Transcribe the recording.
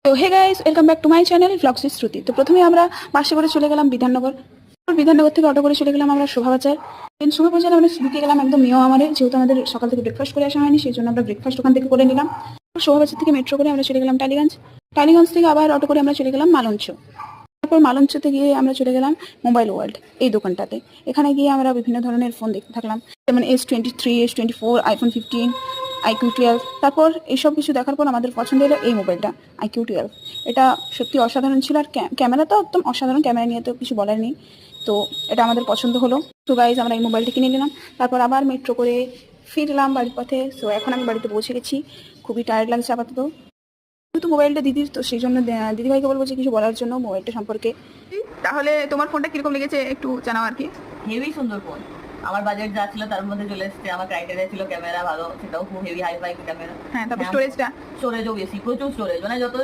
তো hey guys, welcome back to my channel vlogs with Shruti. তো প্রথমে আমরা বাসে করে চলে গেলাম বিধাননগর। বিধাননগর থেকে অটো করে চলে গেলাম আমরা শোভাবাজার। দেন শোভাবাজারে আমরা ঢুকে গেলাম একদম মেয় আমাদের, যেহেতু আমাদের সকাল থেকে ব্রেকফাস্ট করে আসা হয়নি, সেই জন্য আমরা ব্রেকফাস্ট ওখান থেকে করে নিলাম। শোভাবাজার থেকে মেট্রো করে আমরা চলে গেলাম টালিগঞ্জ। টালিগঞ্জ থেকে আবার অটো করে আমরা চলে গেলাম মালঞ্চ। তারপর মালঞ্চতে গিয়ে আমরা চলে গেলাম মোবাইল ওয়ার্ল্ড, এই দোকানটাতে। এখানে গিয়ে আমরা বিভিন্ন ধরনের ফোন দেখতে থাকলাম, যেমন S23, S24, iPhone 15, IQ12। তারপর এইসব কিছু দেখার পর আমাদের পছন্দ হলো এই মোবাইলটা, IQ12। এটা সত্যি অসাধারণ ছিল, আর ক্যামেরা তো একদম অসাধারণ, ক্যামেরা নিয়ে তো কিছু বলার নেই। তো এটা আমাদের পছন্দ হলো। তো গাইজ, আমরা এই মোবাইলটা কিনে নিলাম। তারপর আবার মেট্রো করে ফিরলাম বাড়ির পথে। সো এখন আমি বাড়িতে পৌঁছে গেছি, খুবই টায়ার্ড লাগছে আপাতত। যেহেতু মোবাইলটা দিদির, তো সেই জন্য দিদিভাইকে বলবো যে কিছু বলার জন্য মোবাইলটা সম্পর্কে। তাহলে তোমার ফোনটা কিরকম লেগেছে একটু জানাও আর কি। হেভি সুন্দর ফোন। আমার বাজেট যা ছিল তার মধ্যে চলে এসেছে। আমার ক্রাইটেরিয়া ছিল ক্যামেরা ভালো, সেটাও খুব হেভি হাই ফাই ক্যামেরা। হ্যাঁ, তারপর স্টোরেজটা। স্টোরেজও বেশি, প্রচুর স্টোরেজ, মানে যত